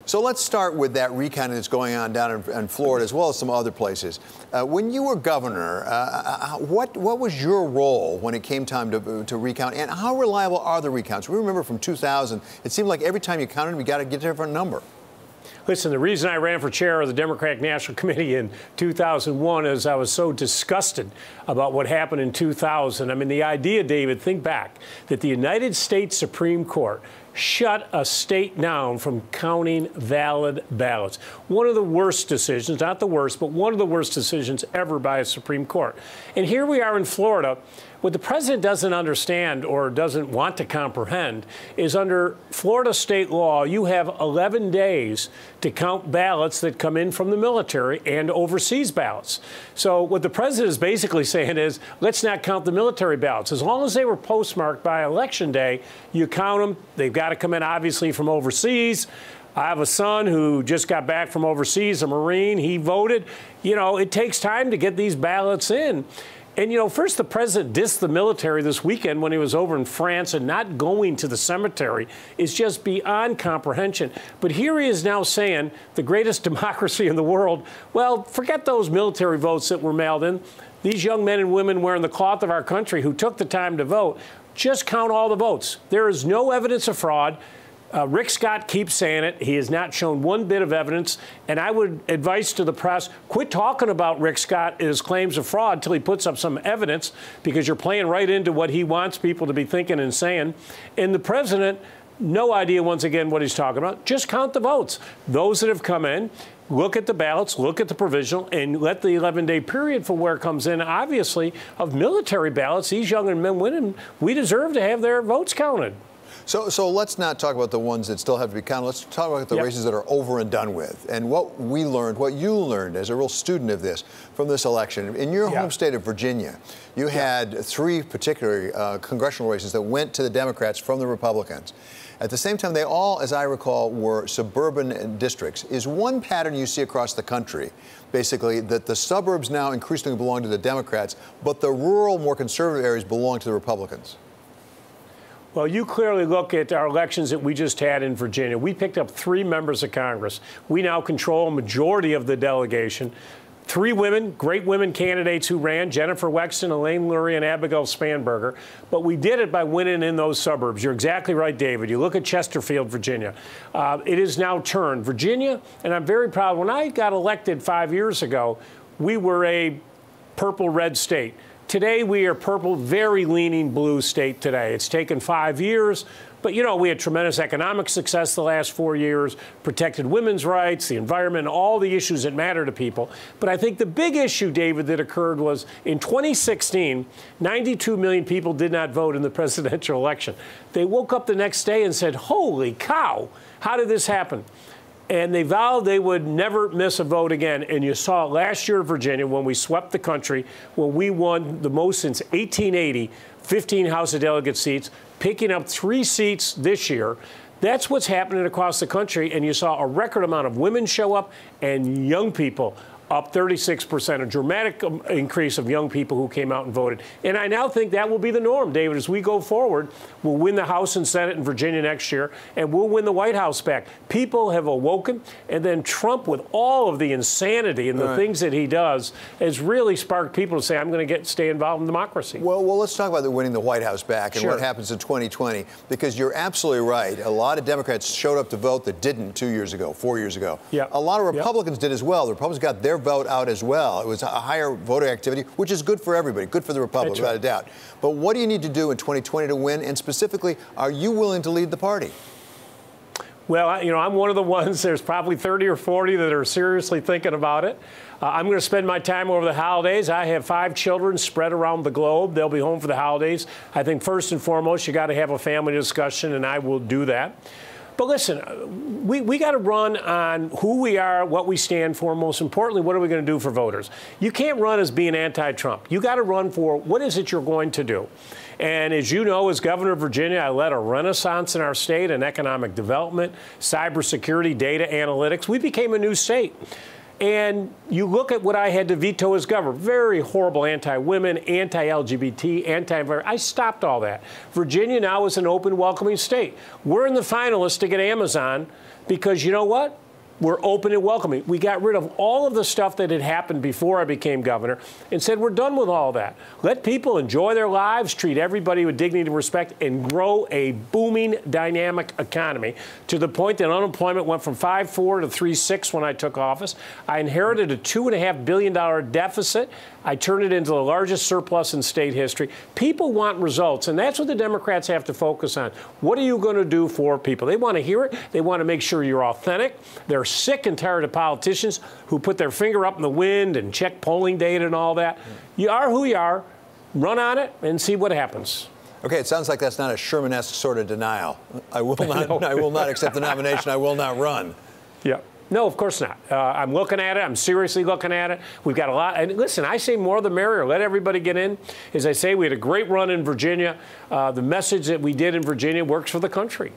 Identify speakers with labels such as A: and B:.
A: So let's start with that recounting that's going on down in Florida, as well as some other places. When you were governor, what was your role when it came time to recount, and how reliable are the recounts? We remember from 2000, it seemed like every time you counted, we got to get a different number.
B: Listen, the reason I ran for chair of the Democratic National Committee in 2001 is I was so disgusted about what happened in 2000. I mean, the idea, David, think back, that the United States Supreme Court shut a state down from counting valid ballots. One of the worst decisions, not the worst, but one of the worst decisions ever by a Supreme Court. And here we are in Florida. What the president doesn't understand or doesn't want to comprehend is under Florida state law, you have 11 days to count ballots that come in from the military and overseas ballots. So what the president is basically saying is, let's not count the military ballots. As long as they were postmarked by Election Day, you count them. They've got to come in, obviously, from overseas. I have a son who just got back from overseas, a Marine. He voted. You know, it takes time to get these ballots in. And, you know, first the president dissed the military this weekend when he was over in France, and not going to the cemetery is just beyond comprehension. But here he is now saying the greatest democracy in the world. Well, forget those military votes that were mailed in. These young men and women wearing the cloth of our country who took the time to vote, just count all the votes. There is no evidence of fraud. Rick Scott keeps saying it. He has not shown one bit of evidence. And I would advise to the press, quit talking about Rick Scott and his claims of fraud until he puts up some evidence, because you're playing right into what he wants people to be thinking and saying. And the president, no idea, once again, what he's talking about. Just count the votes. Those that have come in, look at the ballots, look at the provisional, and let the 11-day period for where it comes in, obviously, of military ballots. These young men and women, we deserve to have their votes counted.
A: So let's not talk about the ones that still have to be counted. Let's talk about the races that are over and done with. And what we learned, what you learned as a real student of this from this election. In your home state of Virginia, you had three particular congressional races that went to the Democrats from the Republicans. At the same time, they all, as I recall, were suburban districts. Is one pattern you see across the country, basically, that the suburbs now increasingly belong to the Democrats, but the rural, more conservative areas belong to the Republicans?
B: Well, you clearly look at our elections that we just had in Virginia. We picked up 3 members of Congress. We now control a majority of the delegation. 3 women, great women candidates who ran, Jennifer Westin, Elaine Lurie, and Abigail Spanberger. But we did it by winning in those suburbs. You're exactly right, David. You look at Chesterfield, Virginia. It is now turned. Virginia, and I'm very proud, when I got elected 5 years ago, we were a purple-red state. Today, we are purple, very leaning blue state today. It's taken 5 years, but, you know, we had tremendous economic success the last 4 years, protected women's rights, the environment, all the issues that matter to people. But I think the big issue, David, that occurred was in 2016, 92 million people did not vote in the presidential election. They woke up the next day and said, holy cow, how did this happen? And they vowed they would never miss a vote again. And you saw it last year in Virginia when we swept the country, when we won the most since 1880, 15 House of Delegate seats, picking up 3 seats this year. That's what's happening across the country. And you saw a record amount of women show up and young people up 36%, a dramatic increase of young people who came out and voted. And I now think that will be the norm, David, as we go forward. We'll win the House and Senate in Virginia next year, and we'll win the White House back. People have awoken, and then Trump, with all of the insanity and the things that he does, has really sparked people to say, I'm going to stay involved in democracy.
A: Well, let's talk about winning the White House back and what happens in 2020, because you're absolutely right. A lot of Democrats showed up to vote that didn't 2 years ago, 4 years ago. A lot of Republicans did as well. The Republicans got their vote out as well. It was a higher voter activity, which is good for everybody, good for the Republicans, without a doubt. But what do you need to do in 2020 to win? And specifically, are you willing to lead the party?
B: Well, you know, I'm one of the ones, there's probably 30 or 40 that are seriously thinking about it. I'm going to spend my time over the holidays. I have 5 children spread around the globe. They'll be home for the holidays. I think first and foremost, you got to have a family discussion, and I will do that. But listen, we got to run on who we are, what we stand for, and most importantly, what are we going to do for voters? You can't run as being anti-Trump. You got to run for what is it you're going to do. And as you know, as governor of Virginia, I led a renaissance in our state in economic development, cybersecurity, data analytics. We became a new state. And you look at what I had to veto as governor. Very horrible anti-women, anti-LGBT, I stopped all that. Virginia now is an open, welcoming state. We're in the finalists to get Amazon because you know what? We're open and welcoming. We got rid of all of the stuff that had happened before I became governor and said we're done with all that. Let people enjoy their lives, treat everybody with dignity and respect, and grow a booming, dynamic economy to the point that unemployment went from 5.4 to 3.6 when I took office. I inherited a $2.5 billion deficit. I turned it into the largest surplus in state history. People want results, and that's what the Democrats have to focus on. What are you going to do for people? They want to hear it. They want to make sure you're authentic. They're sick and tired of politicians who put their finger up in the wind and check polling data and all that. You are who you are. Run on it and see what happens.
A: Okay, it sounds like that's not a Sherman-esque sort of denial. I will not. No. I will not accept the nomination. I will not run.
B: Yeah. No, of course not. I'm looking at it. I'm seriously looking at it. We've got a lot. And listen, I say more the merrier. Let everybody get in. As I say, we had a great run in Virginia. The message that we did in Virginia works for the country.